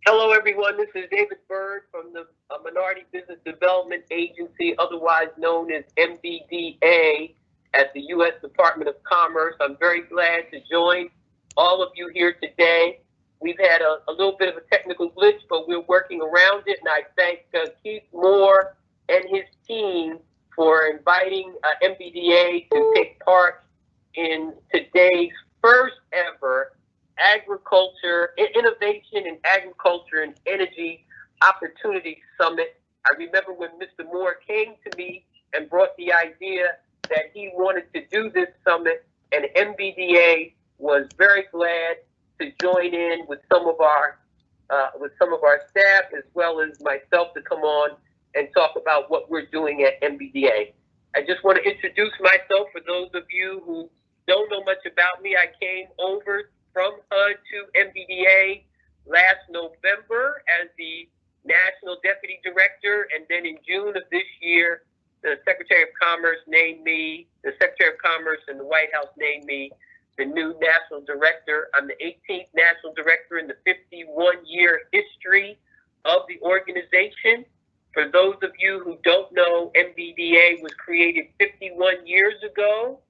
Hello, everyone. This is David Byrd from the Minority Business Development Agency, otherwise known as MBDA, at the U.S. Department of Commerce. I'm very glad to join all of you here today. We've had a little bit of a technical glitch, but we're working around it, and I thank Keith Moore and his team for inviting MBDA to take part in today's first ever Innovation in Agriculture and Energy Opportunity Summit. I remember when Mr. Moore came to me and brought the idea that he wanted to do this summit, and MBDA was very glad to join in with some of our staff as well as myself to come on and talk about what we're doing at MBDA. I just want to introduce myself for those of you who don't know much about me. I came over from HUD to MBDA last November as the National Deputy Director, and then in June of this year, the Secretary of Commerce and the White House named me the new National Director. I'm the 18th National Director in the 51-year history of the organization. For those of you who don't know, MBDA was created 51 years ago.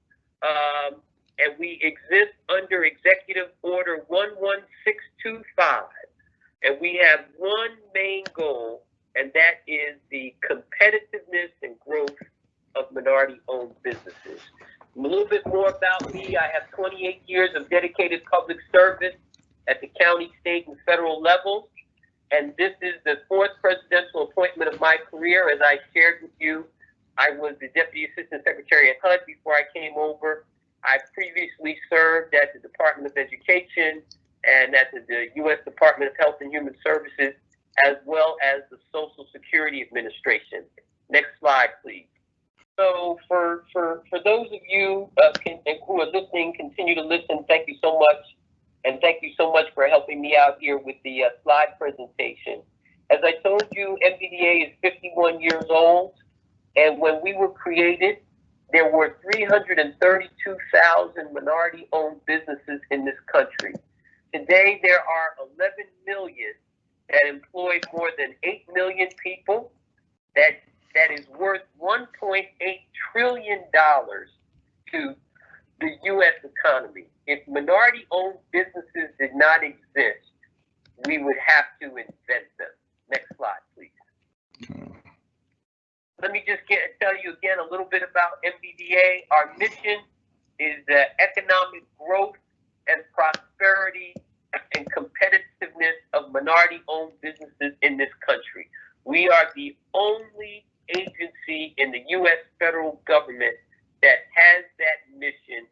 And we exist under Executive Order 11625. And we have one main goal, and that is the competitiveness and growth of minority-owned businesses. A little bit more about me. I have 28 years of dedicated public service at the county, state, and federal levels. And this is the fourth presidential appointment of my career. As I shared with you, I was the Deputy Assistant Secretary at HUD before I came over. I previously served at the Department of Education and at the U.S. Department of Health and Human Services, as well as the Social Security Administration. Next slide, please. So for those of you who are listening, continue to listen. Thank you so much. And thank you so much for helping me out here with the slide presentation. As I told you, MBDA is 51 years old. And when we were created, there were 332,000 minority-owned businesses in this country. Today, there are 11 million that employ more than 8 million people. That is worth $1.8 trillion to the U.S. economy. If minority-owned businesses did not exist, we would have to invent them. Next slide, please. Let me just tell you again a little bit about MBDA. Our mission is economic growth and prosperity and competitiveness of minority-owned businesses in this country. We are the only agency in the U.S. federal government that has that mission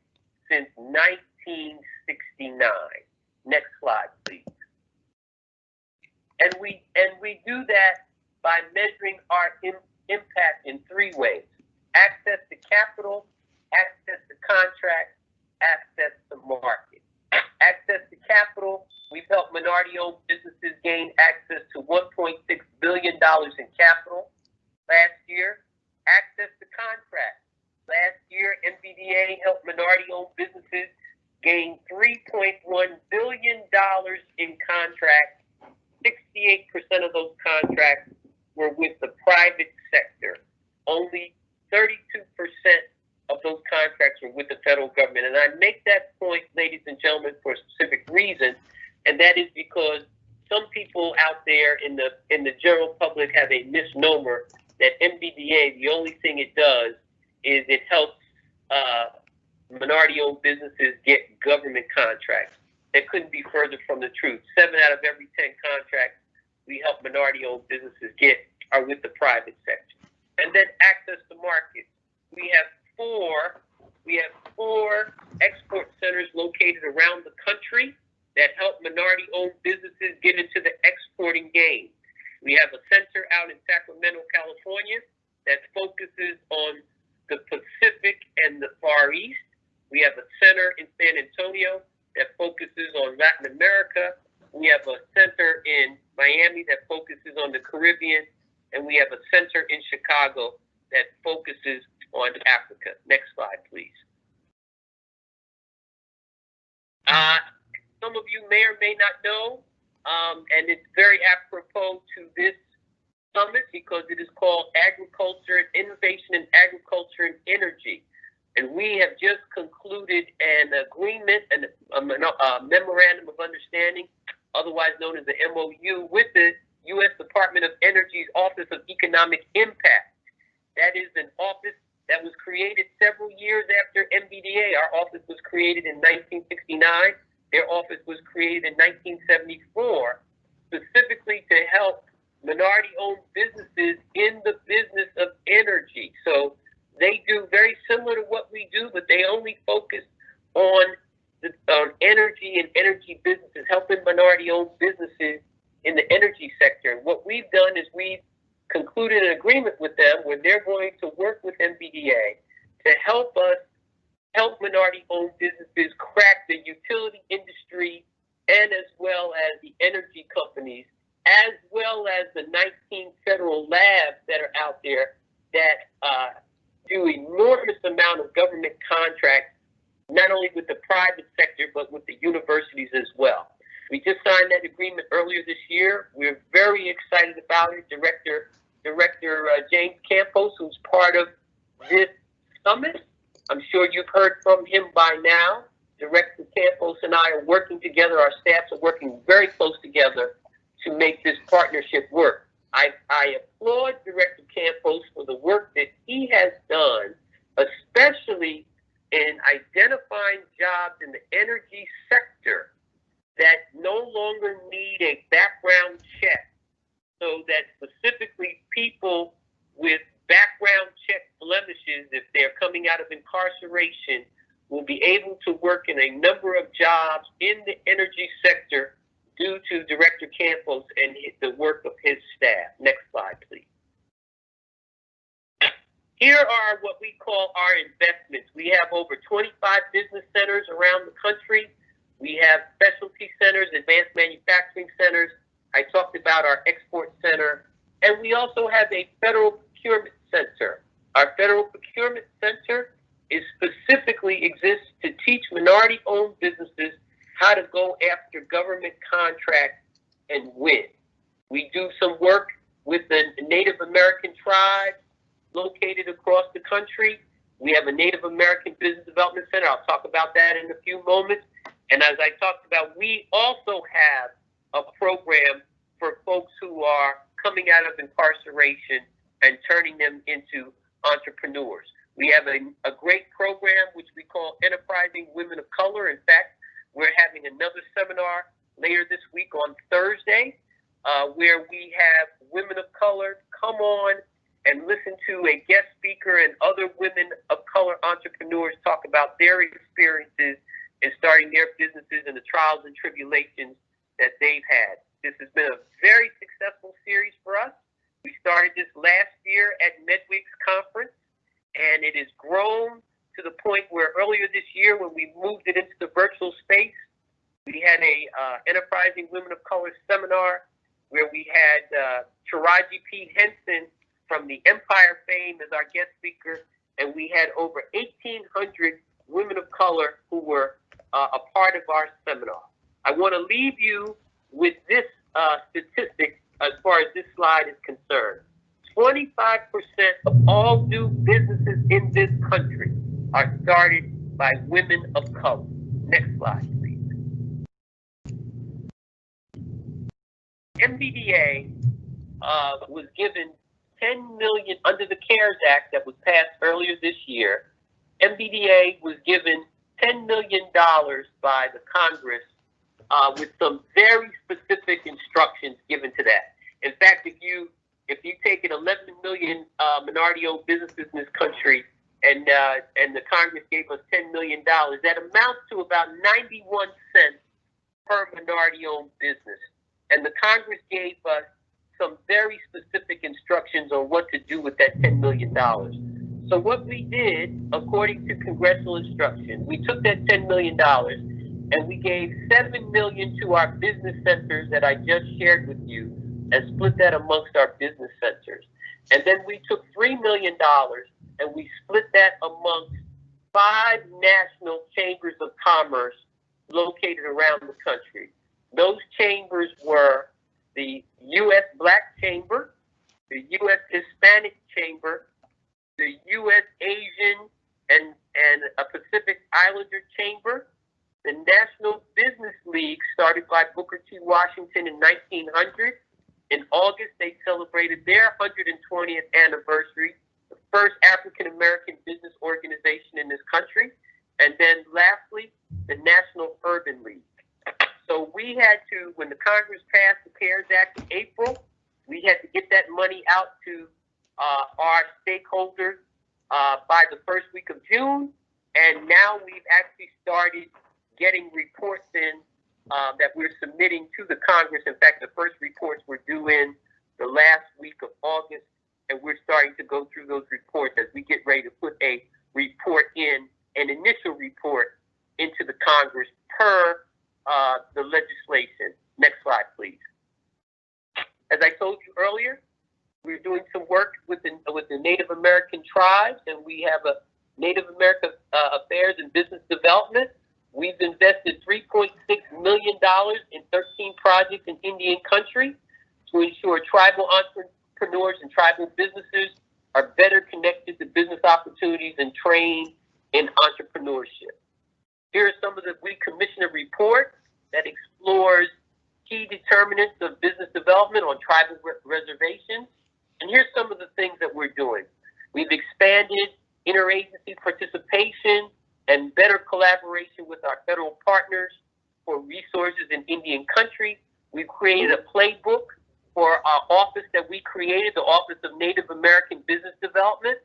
since 1969. Next slide, please. And we do that by measuring our impact in three ways: access to capital, access to contracts, access to market. Access to capital, we've helped minority-owned businesses gain access to $1.6 billion in capital last year. Access to contracts. Last year, MBDA helped minority-owned businesses gain $3.1 billion in contracts. 68% of those contracts were with the private sector. Only 32% of those contracts were with the federal government. And I make that point, ladies and gentlemen, for a specific reason, and that is because some people out there in the general public have a misnomer that MBDA, the only thing it does is it helps minority-owned businesses get government contracts. That couldn't be further from the truth. 7 out of every 10 contracts we help minority-owned businesses get are with the private sector. And then access to markets. We have four export centers located around the country that help minority-owned businesses get into the exporting game. We have a center out in Sacramento, California, that focuses on the Pacific and the Far East. We have a center in San Antonio that focuses on Latin America. We have a center in Miami that focuses on the Caribbean. And we have a center in Chicago that focuses on Africa. Next slide, please. Some of you may or may not know, and it's very apropos to this summit because it is called Agriculture and Innovation in Agriculture and Energy. And we have just concluded an agreement and a memorandum of understanding, otherwise known as the MOU, with the U.S. Department of Energy's Office of Economic Impact. That is an office that was created several years after MBDA. Our office was created in 1969. Their office was created in 1974, specifically to help minority-owned businesses in the business of energy. So they do very similar to what we do, but they only focus on energy and energy businesses, helping minority-owned businesses in the energy sector. And what we've done is we've concluded an agreement with them where they're going to work with MBDA to help us help minority-owned businesses crack the utility industry and as well as the energy companies, as well as the 19 federal labs that are out there that do enormous amount of government contracts, not only with the private sector, but with the universities as well. We just signed that agreement earlier this year. We're very excited about it. Director James Campos, who's part of this summit, I'm sure you've heard from him by now. Director Campos and I are working together. Our staffs are working very close together to make this partnership work. I applaud Director Campos for the work that he has done, especially in identifying jobs in the energy sector that no longer need a background check, so that specifically people with background check blemishes, if they're coming out of incarceration, will be able to work in a number of jobs in the energy sector due to Director Campos and the work of his staff. Next slide, please. Here are what we call our investments. We have over 25 business centers around the country. We have specialty centers, advanced manufacturing centers. I talked about our export center. And we also have a federal procurement center. Our federal procurement center specifically exists to teach minority-owned businesses how to go after government contracts and win. We do some work with the Native American tribes located across the country. We have a Native American Business Development Center. I'll talk about that in a few moments. And as I talked about, we also have a program for folks who are coming out of incarceration and turning them into entrepreneurs. We have a great program which we call Enterprising Women of Color. In fact, we're having another seminar later this week on Thursday where we have women of color come on and listen to a guest speaker and other women of color entrepreneurs talk about their experiences in starting their businesses and the trials and tribulations that they've had. This has been a very successful series for us. We started this last year at Medweek's conference, and it has grown to the point where earlier this year, when we moved it into the virtual space, we had a Enterprising Women of Color seminar where we had Taraji P. Henson from the Empire fame as our guest speaker, and we had over 1,800 women of color who were a part of our seminar. I want to leave you with this statistic as far as this slide is concerned. 25% of all new businesses in this country are started by women of color. Next slide, please. MBDA was given $10 million under the CARES Act that was passed earlier this year. MBDA was given $10 million by the Congress with some very specific instructions given to that. In fact, if you take an 11 million minority-owned businesses in this country, and the Congress gave us $10 million, that amounts to about 91 cents per minority-owned business. And the Congress gave us some very specific instructions on what to do with that $10 million. So what we did, according to congressional instruction, we took that $10 million and we gave $7 million to our business centers that I just shared with you and split that amongst our business centers. And then we took $3 million and we split that amongst 5 national chambers of commerce located around the country. Those chambers were the U.S. Black Chamber, the U.S. Hispanic Chamber, the U.S. Asian and a Pacific Islander Chamber, the National Business League, started by Booker T. Washington in 1900. In August, they celebrated their 120th anniversary, the first African-American business organization in this country. And then lastly, the National Urban League. So we had to, when the Congress passed the CARES Act in April, we had to get that money out to our stakeholders by the first week of June. And now we've actually started getting reports in that we're submitting to the Congress. In fact, the first reports were due in the last week of August, and we're starting to go through those reports as we get ready to put a report in, an initial report into the Congress per the legislation. Next slide, please. As I told you earlier, we're doing some work with the Native American tribes, and we have a Native American Affairs and Business Development. We've invested $3.6 million in 13 projects in Indian country to ensure tribal entrepreneurs and tribal businesses are better connected to business opportunities and trained in entrepreneurship. Here are some of we commissioned a report that explores key determinants of business development on tribal reservations. And here's some of the things that we're doing. We've expanded interagency participation and better collaboration with our federal partners for resources in Indian country. We've created a playbook for our office that we created, the Office of Native American Business Development.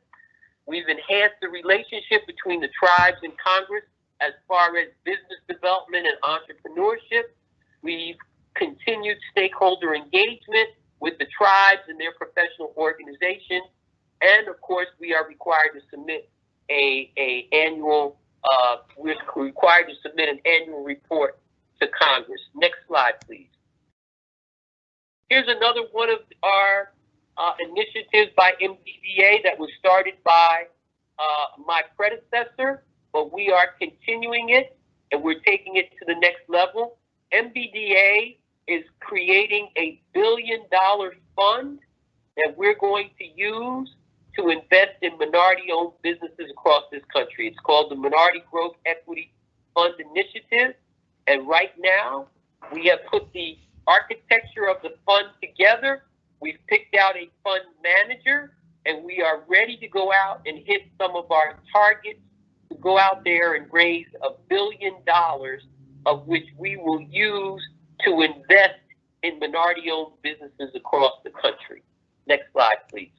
We've enhanced the relationship between the tribes and Congress as far as business development and entrepreneurship. We've continued stakeholder engagement with the tribes and their professional organizations. And of course, we are required to submit we're required to submit an annual report to Congress. Next slide, please. Here's another one of our initiatives by MBDA that was started by my predecessor, but we are continuing it and we're taking it to the next level. MBDA is creating a $1 billion fund that we're going to use to invest in minority-owned businesses across this country. It's called the Minority Growth Equity Fund Initiative. And right now, we have put the architecture of the fund together. We've picked out a fund manager, and we are ready to go out and hit some of our targets to go out there and raise $1 billion, of which we will use to invest in minority-owned businesses across the country. Next slide, please.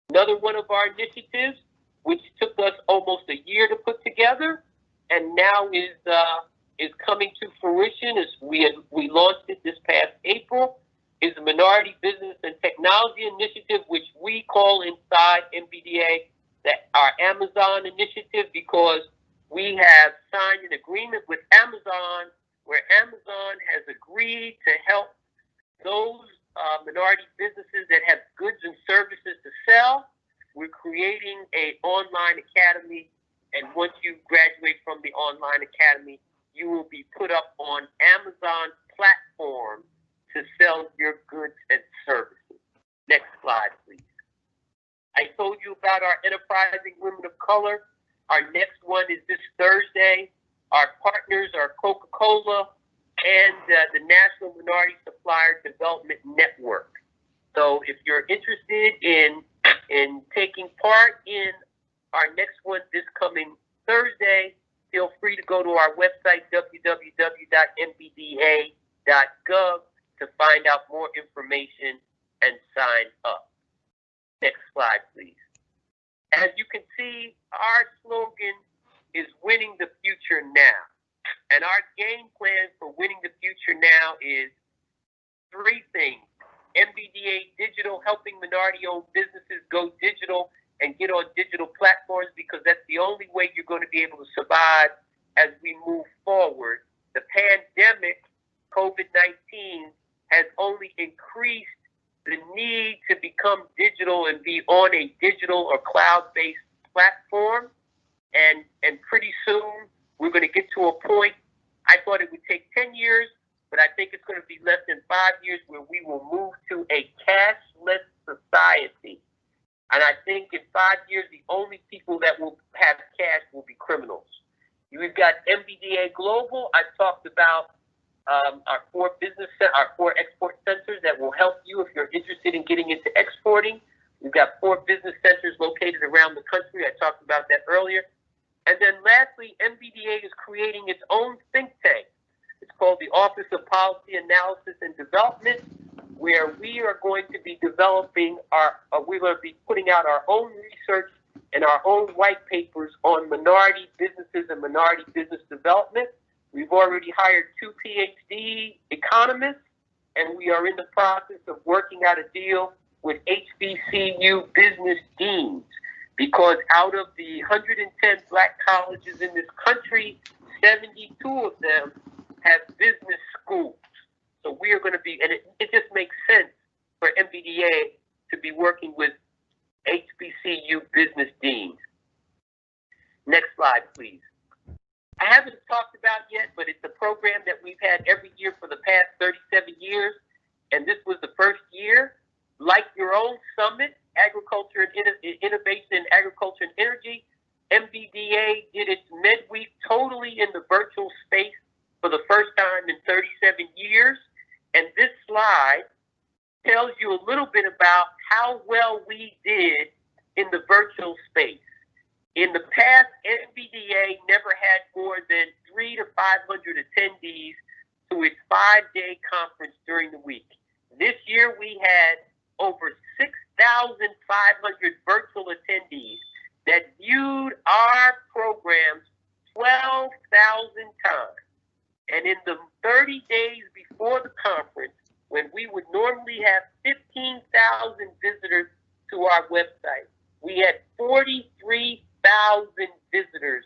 Another one of our initiatives, which took us almost a year to put together, and now is coming to fruition as we launched it this past April, is the Minority Business and Technology Initiative, which we call inside MBDA our Amazon initiative, because we have signed an agreement with Amazon where Amazon has agreed to help those minority businesses that have goods and services to sell. We're creating an online academy, and once you graduate from the online academy, you will be put up on Amazon platform to sell your goods and services. Next slide, please. I told you about our Enterprising Women of Color. Our next one is this Thursday. Our partners are Coca-Cola and the National Minority Supplier Development Network. So if you're interested in taking part in our next one this coming Thursday, feel free to go to our website, www.mbda.gov, to find out more information and sign up. Next slide, please. As you can see, our slogan is winning the future now. And our game plan for winning the future now is three things. MBDA Digital, helping minority-owned businesses go digital and get on digital platforms, because that's the only way you're going to be able to survive as we move forward. The pandemic, COVID-19, has only increased the need to become digital and be on a digital or cloud-based platform. And pretty soon, we're going to get to a point. I thought it would take 10 years. but I think it's going to be less than 5 years where we will move to a cashless society. And I think in 5 years, the only people that will have cash will be criminals. We've got MBDA Global. I talked about our 4 export centers that will help you if you're interested in getting into exporting. We've got 4 business centers located around the country. I talked about that earlier. And then lastly, MBDA is creating its own think tank. It's called the Office of Policy Analysis and Development, where we are going to be developing we're going to be putting out our own research and our own white papers on minority businesses and minority business development. We've already hired 2 PhD economists, and we are in the process of working out a deal with HBCU business deans, because out of the 110 black colleges in this country, 72 of them have business schools. So we are going to be, and it just makes sense for MBDA to be working with HBCU business deans. Next slide, please. I haven't talked about yet, but it's a program that we've had every year for the past 37 years, and this was the first year. Like your own summit, Agriculture and Innovation in Agriculture and Energy, MBDA did its midweek totally in the virtual space for the first time in 37 years. And this slide tells you a little bit about how well we did in the virtual space. In the past, MBDA never had more than 300 to 500 attendees to its 5-day conference during the week. This year, we had over 6,500 virtual attendees that viewed our programs 12,000 times. And in the 30 days before the conference, when we would normally have 15,000 visitors to our website, we had 43,000 visitors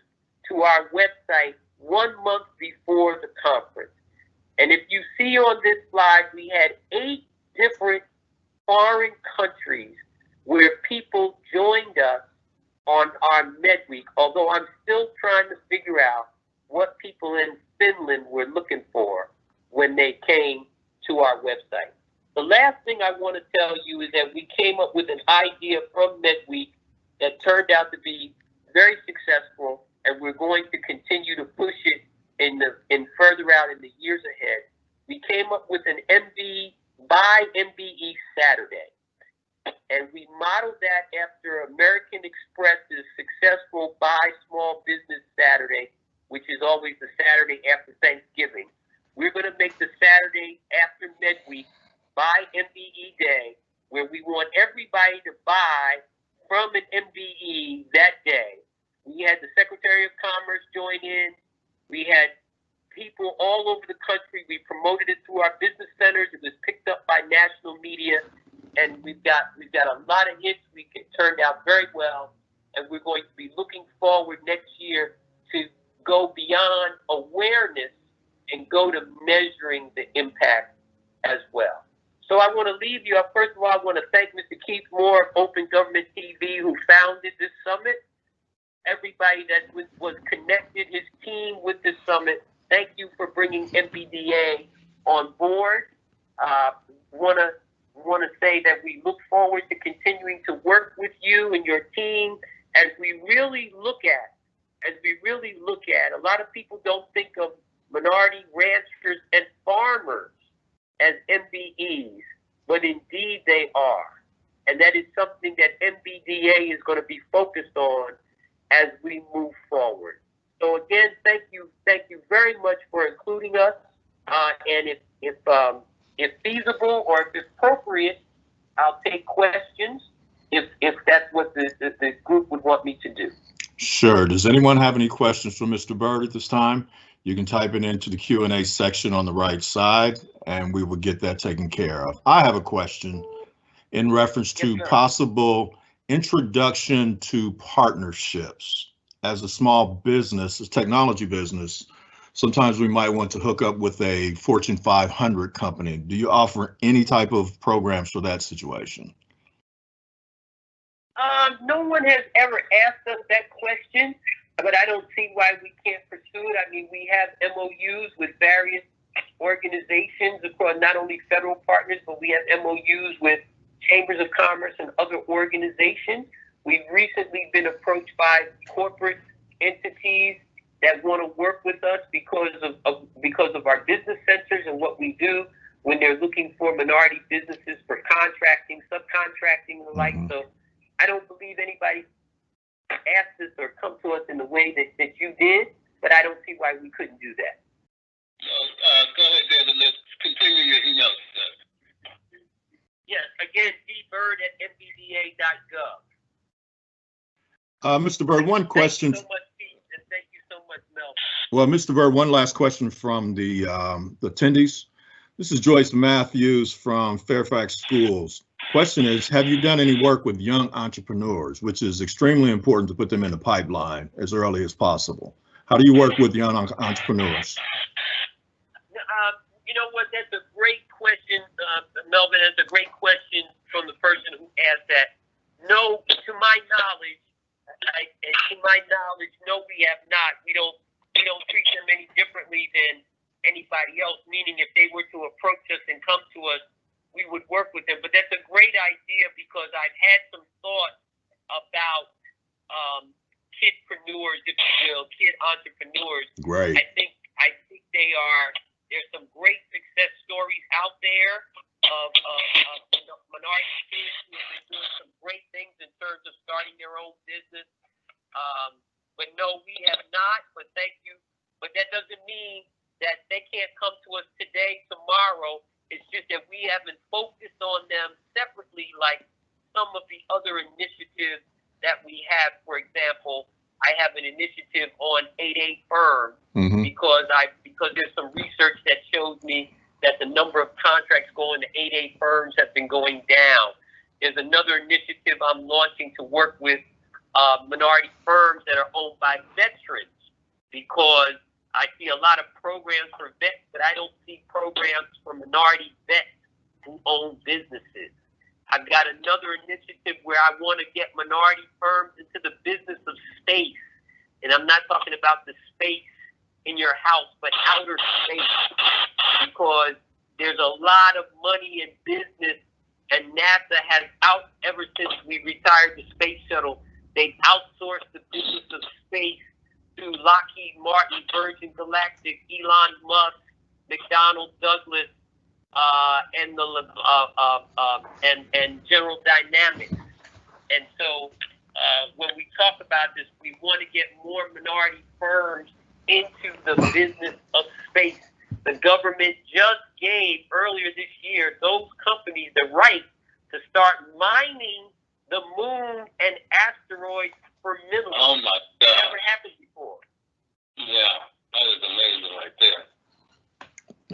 to our website 1 month before the conference. And if you see on this slide, we had 8 different foreign countries where people joined us on our midweek, although I'm still trying to figure out what people in Finland were looking for when they came to our website. The last thing I want to tell you is that we came up with an idea from midweek that turned out to be very successful, and we're going to continue to push it in further out in the years ahead. We came up with an Buy MBE Saturday, and we modeled that after American Express's successful Buy Small Business Saturday, which is always the Saturday after Thanksgiving. We're going to make the Saturday after midweek Buy MBE Day, where we want everybody to buy from an MBE that day. We had the Secretary of Commerce join in. We had people all over the country. We promoted it through our business centers. It was picked up by national media, and we've got a lot of hits. It turned out very well, and we're going to be looking forward next year to go beyond awareness and go to measuring the impact as well. So I want to leave you. First of all, I want to thank Mr. Keith Moore of Open Government TV, who founded this summit. Everybody that was connected, his team with this summit. Thank you for bringing MBDA on board. Want to say that we look forward to continuing to work with you and your team as we really look at. A lot of people don't think of minority ranchers and farmers as MBEs, but indeed they are. And that is something that MBDA is going to be focused on as we move forward. So again, thank you very much for including us. And if feasible or if it's appropriate, I'll take questions if that's what the group would want me to do. Sure. Does anyone have any questions for Mr. Byrd at this time? You can type it into the Q&A section on the right side, and we will get that taken care of. I have a question in reference to possible introduction to partnerships. As a small business, a technology business, sometimes we might want to hook up with a Fortune 500 company. Do you offer any type of programs for that situation? No one has ever asked us that question, but I don't see why we can't pursue it. I mean, we have MOUs with various organizations across not only federal partners, but we have MOUs with chambers of commerce and other organizations. We've recently been approached by corporate entities that want to work with us because of our business centers and what we do when they're looking for minority businesses for contracting, subcontracting, and the like. So I don't believe anybody asked us or come to us in the way that you did, but I don't see why we couldn't do that. Go ahead, David. Let's continue your email. Yes, again, dbird@nbda.gov. Mr. Byrd, one question. Thank you so much, Pete, and thank you so much, Mel. Well, Mr. Byrd, one last question from the attendees. This is Joyce Matthews from Fairfax Schools. Question is, have you done any work with young entrepreneurs, which is extremely important to put them in the pipeline as early as possible? How do you work with young entrepreneurs? You know what? That's a great question, Melvin. That's a great question from the person who asked that. No, to my knowledge, no, we have not. We don't treat them any differently than anybody else. Meaning, if they were to approach us and come to us, we would work with them. But that's a great idea because I've had some thought about kidpreneurs, if you will, kid entrepreneurs. Great. I think they are. There's some great success stories out there of minority kids who have been doing some great things in terms of starting their own business. But no, we have not. But thank you. But that doesn't mean that they can't come to us today, tomorrow. It's just that we haven't focused on them separately like some of the other initiatives that we have. For example, I have an initiative on 8A firms because there's some research that shows me that the number of contracts going to 8A firms have been going down. There's another initiative I'm launching to work with minority firms that are owned by veterans because I see a lot of programs for vets, but I don't see programs for minority vets who own businesses. I've got another initiative where I want to get minority firms into the business of space. And I'm not talking about the space in your house, but outer space. Because there's a lot of money in business, and NASA has ever since we retired the space shuttle, they've outsourced the business of space to Lockheed Martin, Virgin Galactic, Elon Musk, McDonnell Douglas, and General Dynamics. And so when we talk about this, we want to get more minority firms into the business of space. The government just gave earlier this year those companies the right to start mining the moon and asteroids for minerals. Oh my God! It never happened before. Yeah, that is amazing right there.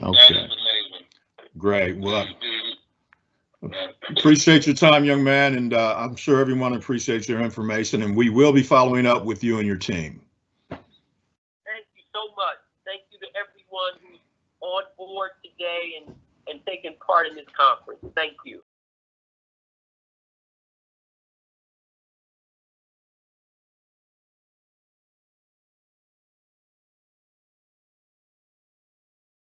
Okay. That is amazing. Great. Well, appreciate your time, young man, and I'm sure everyone appreciates your information, and we will be following up with you and your team. Thank you so much. Thank you to everyone who's on board today and taking part in this conference. Thank you.